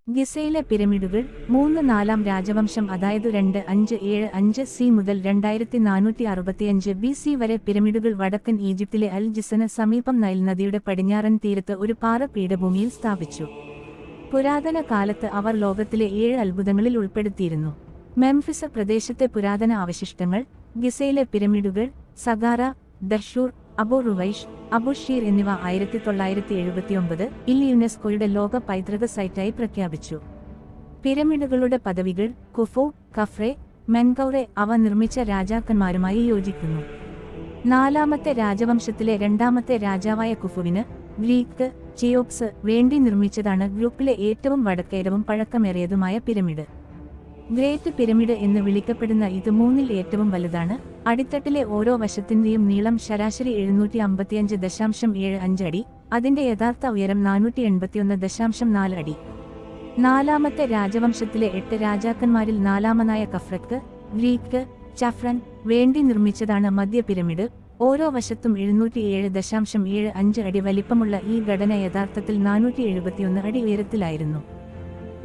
ഗിസയിലെ പിരമിഡുകൾ 3-4 രാജവംശം അതായത് 2575 സി മുതൽ 2465 ബി സി വരെ പിരമിഡുകൾ വടക്കൻ ഈജിപ്തിലെ അൽ ജിസന് സമീപം നൈൽ നദിയുടെ പടിഞ്ഞാറൻ തീരത്ത് ഒരു പാറ പീഠഭൂമിയിൽ സ്ഥാപിച്ചു. പുരാതന കാലത്ത് അവർ ലോകത്തിലെ 7 അത്ഭുതങ്ങളിൽ ഉൾപ്പെടുത്തിയിരുന്നു. മെംഫിസ് പ്രദേശത്തെ പുരാതന അവശിഷ്ടങ്ങൾ, ഗിസയിലെ പിരമിഡുകൾ, സഗാറ, ദഷൂർ, അബു റുവൈഷ്, അബു ഷീർ എന്നിവ 1979 ൽ യുനെസ്കോയുടെ ലോക പൈതൃക സൈറ്റായി പ്രഖ്യാപിച്ചു. പിരമിഡുകളുടെ പദവികൾ കുഫു, കഫ്രെ, മെൻകൗറെ അവ നിർമ്മിച്ച രാജാക്കന്മാരുമായി യോജിക്കുന്നു. 4ാമത്തെ രാജവംശത്തിലെ 2ാമത്തെ രാജാവായ കുഫുവിന് ഗ്രീക്ക് ചിയോപ്സ് വേണ്ടി നിർമ്മിച്ചതാണ് ഗ്രൂപ്പിലെ ഏറ്റവും വടക്കേരവും പഴക്കമേറിയതുമായ പിരമിഡ്. ഗ്രേറ്റ് പിരമിഡ് എന്ന് വിളിക്കപ്പെടുന്ന ഇത് 3ൽ ഏറ്റവും വലുതാണ്. അടിത്തട്ടിലെ ഓരോ വശത്തിന്റെയും നീളം ശരാശരി 755.75 അടി, അതിന്റെ യഥാർത്ഥ ഉയരം 481.4 അടി. 4ാമത്തെ രാജവംശത്തിലെ 8 രാജാക്കന്മാരിൽ 4ാമനായ കഫ്രക്ക് ഗ്രീക്ക് ചഫ്രൻ വേണ്ടി നിർമ്മിച്ചതാണ് മധ്യ പിരമിഡ്. ഓരോ വശത്തും 707.75 അടി വലിപ്പമുള്ള ഈ ഘടന യഥാർത്ഥത്തിൽ 471 അടി ഉയരത്തിലായിരുന്നു.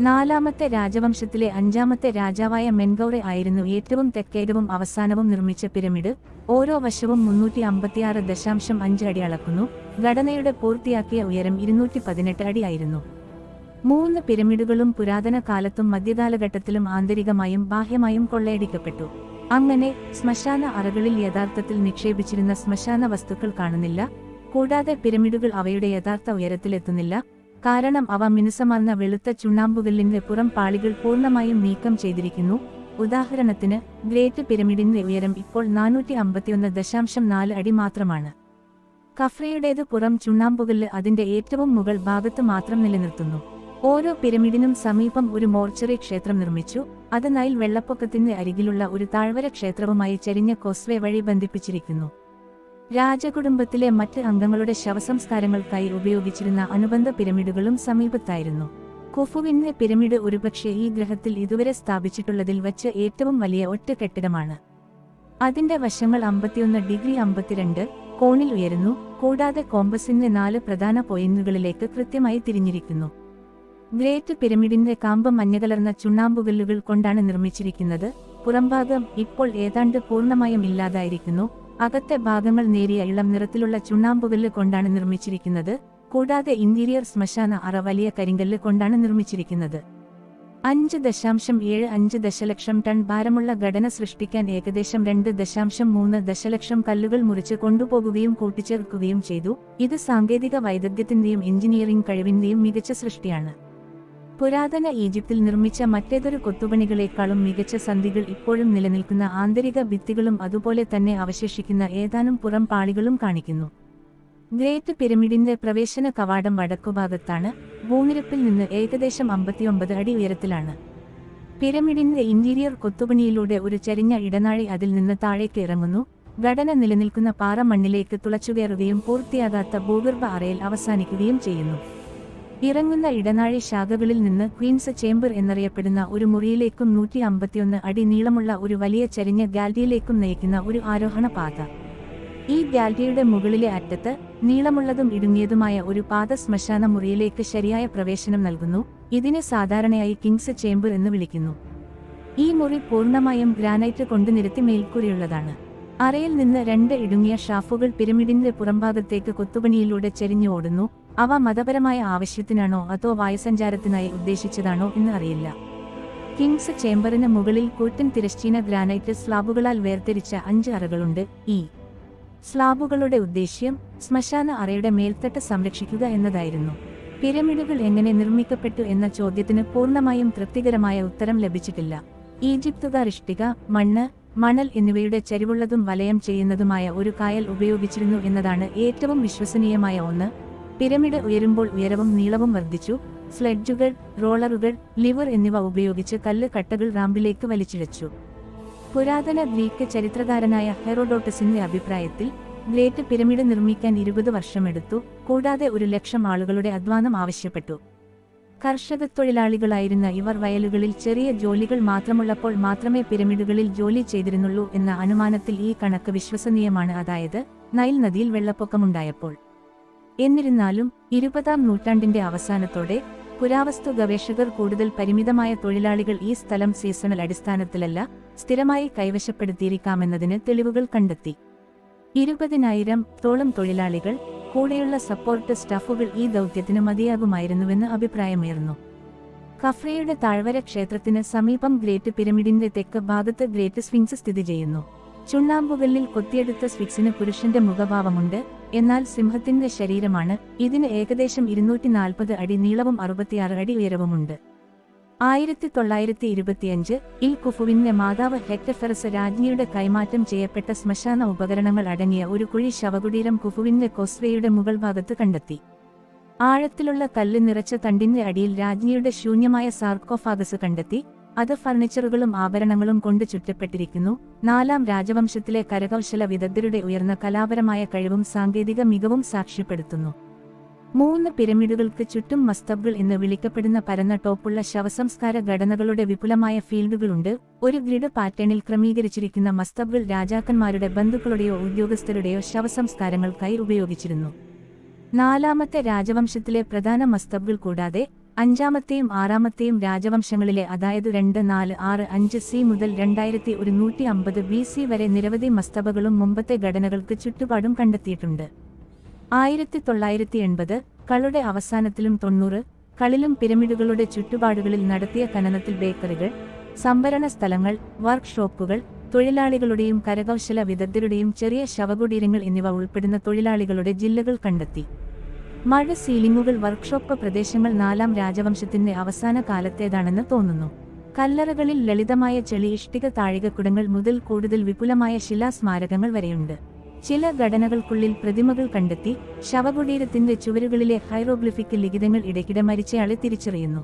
4ാമത്തെ രാജവംശത്തിലെ 5ാമത്തെ രാജാവായ മെൻകൗറെ ആയിരുന്നു ഏറ്റവും തെക്കേറ്റവും അവസാനവും നിർമ്മിച്ച പിരമിഡ്. ഓരോ വശവും 356.5 അടി അളക്കുന്നു. ഘടനയുടെ പൂർത്തിയാക്കിയ ഉയരം 218 അടി ആയിരുന്നു. 3 പിരമിഡുകളും പുരാതന കാലത്തും മധ്യകാലഘട്ടത്തിലും ആന്തരികമായും ബാഹ്യമായും കൊള്ളയടിക്കപ്പെട്ടു. അങ്ങനെ ശ്മശാന അറകളിൽ യഥാർത്ഥത്തിൽ നിക്ഷേപിച്ചിരുന്ന ശ്മശാന വസ്തുക്കൾ കാണുന്നില്ല. കൂടാതെ പിരമിഡുകൾ അവയുടെ യഥാർത്ഥ ഉയരത്തിലെത്തുന്നില്ല, കാരണം അവ മിനുസമാർന്ന വെളുത്ത ചുണ്ണാമ്പുകല്ലിന്റെ പുറം പാളികൾ പൂർണ്ണമായും നീക്കം ചെയ്തിരിക്കുന്നു. ഉദാഹരണത്തിന്, ഗ്രേറ്റ് പിരമിഡിന്റെ ഉയരം ഇപ്പോൾ 451.4 അടി മാത്രമാണ്. കഫ്രയുടേത് പുറം ചുണ്ണാമ്പുകല്ല് അതിന്റെ ഏറ്റവും മുകൾ ഭാഗത്ത് മാത്രം നിലനിർത്തുന്നു. ഓരോ പിരമിഡിനും സമീപം ഒരു മോർച്ചറി ക്ഷേത്രം നിർമ്മിച്ചു. അത് നൈൽ വെള്ളപ്പൊക്കത്തിന്റെ അരികിലുള്ള ഒരു താഴ്വര ക്ഷേത്രവുമായി ചരിഞ്ഞ കോസ്വേ വഴി ബന്ധിപ്പിച്ചിരിക്കുന്നു. രാജകുടുംബത്തിലെ മറ്റ് അംഗങ്ങളുടെ ശവസംസ്കാരങ്ങൾക്കായി ഉപയോഗിച്ചിരുന്ന അനുബന്ധ പിരമിഡുകളും സമീപത്തായിരുന്നു. കുഫുവിന്റെ പിരമിഡ് ഒരുപക്ഷെ ഈ ഗ്രഹത്തിൽ ഇതുവരെ സ്ഥാപിച്ചിട്ടുള്ളതിൽ വച്ച് ഏറ്റവും വലിയ ഒറ്റ കെട്ടിടമാണ്. അതിന്റെ വശങ്ങൾ 51°52 കോണിൽ ഉയരുന്നു, കൂടാതെ കോമ്പസിന്റെ 4 പ്രധാന പോയിന്റുകളിലേക്ക് കൃത്യമായി തിരിഞ്ഞിരിക്കുന്നു. ഗ്രേറ്റ് പിരമിഡിന്റെ കാമ്പ് മഞ്ഞകലർന്ന ചുണ്ണാമ്പുകല്ലുകൾ കൊണ്ടാണ് നിർമ്മിച്ചിരിക്കുന്നത്. പുറംഭാഗം ഇപ്പോൾ ഏതാണ്ട് പൂർണ്ണമായും ഇല്ലാതായിരിക്കുന്നു. അകത്തെ ഭാഗങ്ങൾ നേരിയ ഇളം നിറത്തിലുള്ള ചുണ്ണാമ്പുകല്ല് കൊണ്ടാണ് നിർമ്മിച്ചിരിക്കുന്നത്. കൂടാതെ ഇന്റീരിയർ ശ്മശാന അറ വലിയ കരിങ്കല്ല് കൊണ്ടാണ് നിർമ്മിച്ചിരിക്കുന്നത്. 5.75 ദശലക്ഷം ടൺ ഭാരമുള്ള ഘടന സൃഷ്ടിക്കാൻ ഏകദേശം 2.3 ദശലക്ഷം കല്ലുകൾ മുറിച്ച് കൊണ്ടുപോകുകയും കൂട്ടിച്ചേർക്കുകയും ചെയ്തു. ഇത് സാങ്കേതിക വൈദഗ്ധ്യത്തിന്റെയും എഞ്ചിനീയറിംഗ് കഴിവിന്റെയും മികച്ച സൃഷ്ടിയാണ്. പുരാതന ഈജിപ്തിൽ നിർമ്മിച്ച മറ്റേതൊരു കൊത്തുപണികളെക്കാളും മികച്ച സന്ധികൾ ഇപ്പോഴും നിലനിൽക്കുന്ന ആന്തരിക ഭിത്തികളും അതുപോലെ തന്നെ അവശേഷിക്കുന്ന ഏതാനും പുറം പാളികളും കാണിക്കുന്നു. ഗ്രേറ്റ് പിരമിഡിന്റെ പ്രവേശന കവാടം വടക്കുഭാഗത്താണ്. ഭൂനിരപ്പിൽ നിന്ന് ഏകദേശം 59 അടി ഉയരത്തിലാണ്. പിരമിഡിന്റെ ഇന്റീരിയർ കൊത്തുപണിയിലൂടെ ഒരു ചരിഞ്ഞ ഇടനാഴി അതിൽ നിന്ന് താഴേക്ക് ഇറങ്ങുന്നു. ഘടന നിലനിൽക്കുന്ന പാറ മണ്ണിലേക്ക് തുളച്ചുകയറുകയും പൂർത്തിയാകാത്ത ഭൂഗർഭ അറയിൽ അവസാനിക്കുകയും ചെയ്യുന്നു. ഇറങ്ങുന്ന ഇടനാഴി ശാഖകളിൽ നിന്ന് ക്വീൻസ് ചേംബർ എന്നറിയപ്പെടുന്ന ഒരു മുറിയിലേക്കും 151 അടി നീളമുള്ള ഒരു വലിയ ചരിഞ്ഞ ഗാലറിയിലേക്കും നയിക്കുന്ന ഒരു ആരോഹണ പാത. ഈ ഗാലറിയുടെ മുകളിലെ അറ്റത്ത് നീളമുള്ളതും ഇടുങ്ങിയതുമായ ഒരു പാത ശ്മശാന മുറിയിലേക്ക് ശരിയായ പ്രവേശനം നൽകുന്നു. ഇതിനെ സാധാരണയായി കിങ്സ് ചേംബർ എന്ന് വിളിക്കുന്നു. ഈ മുറി പൂർണ്ണമായും ഗ്രാനൈറ്റ് കൊണ്ട് നിരത്തി മേൽക്കൂരയുള്ളതാണ്. അറയിൽ നിന്ന് 2 ഇടുങ്ങിയ ഷാഫുകൾ പിരമിഡിന്റെ പുറംഭാഗത്തേക്ക് കൊത്തുപണിയിലൂടെ ചെരിഞ്ഞു ഓടുന്നു. അവ മതപരമായ ആവശ്യത്തിനാണോ അതോ വായുസഞ്ചാരത്തിനായി ഉദ്ദേശിച്ചതാണോ എന്ന് അറിയില്ല. കിങ്സ് ചേംബറിന് മുകളിൽ കൂറ്റൻ തിരശ്ചീന ഗ്രാനൈറ്റ് സ്ലാബുകളാൽ വേർതിരിച്ച 5 അറകളുണ്ട്. ഈ സ്ലാബുകളുടെ ഉദ്ദേശ്യം ശ്മശാന അറയുടെ മേൽത്തട്ട് സംരക്ഷിക്കുക എന്നതായിരുന്നു. പിരമിഡുകൾ എങ്ങനെ നിർമ്മിക്കപ്പെട്ടു എന്ന ചോദ്യത്തിന് പൂർണ്ണമായും തൃപ്തികരമായ ഉത്തരം ലഭിച്ചിട്ടില്ല. ഈജിപ്തുകാർ ഇഷ്ടിക, മണ്ണ്, മണൽ എന്നിവയുടെ ചരിവുള്ളതും വലയം ചെയ്യുന്നതുമായ ഒരു കായൽ ഉപയോഗിച്ചിരുന്നു എന്നതാണ് ഏറ്റവും വിശ്വസനീയമായ ഒന്ന്. പിരമിഡ് ഉയരുമ്പോൾ ഉയരവും നീളവും വർദ്ധിച്ചു. സ്ലെഡ്ജുകൾ, റോളറുകൾ, ലിവർ എന്നിവ ഉപയോഗിച്ച് കല്ല് കട്ടകൾ റാമ്പിലേക്ക് വലിച്ചിഴച്ചു. പുരാതന ഗ്രീക്ക് ചരിത്രകാരനായ ഹെറോഡോട്ടസിന്റെ അഭിപ്രായത്തിൽ ഗ്രേറ്റ് പിരമിഡ് നിർമ്മിക്കാൻ 20 വർഷമെടുത്തു. കൂടാതെ 100,000 ആളുകളുടെ അധ്വാനം ആവശ്യപ്പെട്ടു. കർഷകത്തൊഴിലാളികളായിരുന്ന ഇവർ വയലുകളിൽ ചെറിയ ജോലികൾ മാത്രമുള്ളപ്പോൾ മാത്രമേ പിരമിഡുകളിൽ ജോലി ചെയ്തിരുന്നുള്ളൂ എന്ന അനുമാനത്തിൽ ഈ കണക്ക് വിശ്വസനീയമാണ്. അതായത് നൈൽ നദിയിൽ വെള്ളപ്പൊക്കമുണ്ടായപ്പോൾ. എന്നിരുന്നാലും 20-ാം നൂറ്റാണ്ടിന്റെ അവസാനത്തോടെ പുരാവസ്തു ഗവേഷകർ കൂടുതൽ പരിമിതമായ തൊഴിലാളികൾ ഈ സ്ഥലം സീസണൽ അടിസ്ഥാനത്തിലല്ല സ്ഥിരമായി കൈവശപ്പെടുത്തിയിരിക്കാമെന്നതിന് തെളിവുകൾ കണ്ടെത്തി. 20,000-ഓളം തൊഴിലാളികൾ കൂടെയുള്ള സപ്പോർട്ട് സ്റ്റാഫുകൾ ഈ ദൗത്യത്തിന് മതിയാകുമായിരുന്നുവെന്ന് അഭിപ്രായമുയർന്നു. ഖഫ്രയുടെ താഴ്വര ക്ഷേത്രത്തിന് സമീപം ഗ്രേറ്റ് പിരമിഡിന്റെ തെക്ക് ഭാഗത്ത് ഗ്രേറ്റ് സ്ഫിങ്സ് സ്ഥിതി ചെയ്യുന്നു. ചുണ്ണാമ്പുകല്ലിൽ കൊത്തിയെടുത്ത സ്ഫിങ്സിന് പുരുഷന്റെ മുഖഭാവമുണ്ട്, എന്നാൽ സിംഹത്തിന്റെ ശരീരമാണ്. ഇതിന് ഏകദേശം 240 അടി നീളവും 66 അടി ഉയരവുമുണ്ട്. 1925-ൽ കുഫുവിന്റെ മാതാവ് ഹെക്ടഫെറസ് രാജ്ഞിയുടെ കൈമാറ്റം ചെയ്യപ്പെട്ട ശ്മശാന ഉപകരണങ്ങൾ അടങ്ങിയ ഒരു കുഴി ശവകുടീരം കുഫുവിന്റെ കോസ്വേയുടെ മുകൾ ഭാഗത്ത് കണ്ടെത്തി. ആഴത്തിലുള്ള കല്ല് നിറച്ച തണ്ടിന്റെ അടിയിൽ രാജ്ഞിയുടെ ശൂന്യമായ സാർക്കോഫാഗസ് കണ്ടെത്തി. അത് ഫർണിച്ചറുകളും ആഭരണങ്ങളും കൊണ്ട് ചുറ്റപ്പെട്ടിരിക്കുന്നു. 4ാം രാജവംശത്തിലെ കരകൗശല വിദഗ്ധരുടെ ഉയർന്ന കലാപരമായ കഴിവും സാങ്കേതിക മികവും സാക്ഷ്യപ്പെടുത്തുന്നു. 3 പിരമിഡുകൾക്ക് ചുറ്റും മസ്തബുകൾ എന്ന് വിളിക്കപ്പെടുന്ന പരന്ന ടോപ്പുള്ള ശവസംസ്കാര ഘടനകളുടെ വിപുലമായ ഫീൽഡുകളുണ്ട്. ഒരു ഗ്രിഡ് പാറ്റേണിൽ ക്രമീകരിച്ചിരിക്കുന്ന മസ്തബുകൾ രാജാക്കന്മാരുടെ ബന്ധുക്കളുടെയോ ഉദ്യോഗസ്ഥരുടെയോ ശവസംസ്കാരങ്ങൾക്കായി ഉപയോഗിച്ചിരുന്നു. 4ാമത്തെ രാജവംശത്തിലെ പ്രധാന മസ്തബുകൾ കൂടാതെ 5ാമത്തെയും 6ാമത്തെയും രാജവംശങ്ങളിലെ, അതായത് 2, 4, 6, 5 സി മുതൽ 2150 BC വരെ നിരവധി മസ്തബകളും മുമ്പത്തെ ഘടനകൾക്ക് ചുറ്റുപാടും കണ്ടെത്തിയിട്ടുണ്ട്. 1980 കളുടെ അവസാനത്തിലും 90 കളിലും പിരമിഡുകളുടെ ചുറ്റുപാടുകളിൽ നടത്തിയ ഖനനത്തിൽ ബേക്കറികൾ, സംഭരണ സ്ഥലങ്ങൾ, വർക്ക്ഷോപ്പുകൾ, തൊഴിലാളികളുടെയും കരകൗശല വിദഗ്ധരുടെയും ചെറിയ ശവകുടീരങ്ങൾ എന്നിവ ഉൾപ്പെടുന്ന തൊഴിലാളികളുടെ ജില്ലകൾ കണ്ടെത്തി. മഴ സീലിംഗുകൾ വർക്ക്ഷോപ്പ് പ്രദേശങ്ങൾ 4ാം രാജവംശത്തിന്റെ അവസാന കാലത്തേതാണെന്ന് തോന്നുന്നു. കല്ലറകളിൽ ലളിതമായ ചെളി ഇഷ്ടിക താഴികക്കുടങ്ങൾ മുതൽ കൂടുതൽ വിപുലമായ ശിലാസ്മാരകങ്ങൾ വരെയുണ്ട്. ചില ഘടനകൾക്കുള്ളിൽ പ്രതിമകൾ കണ്ടെത്തി. ശവകുടീരത്തിന്റെ ചുവരുകളിലെ ഹൈറോഗ്ലിഫിക് ലിഖിതങ്ങൾ ഇടയ്ക്കിടെ മരിച്ചയാളെ തിരിച്ചറിയുന്നു.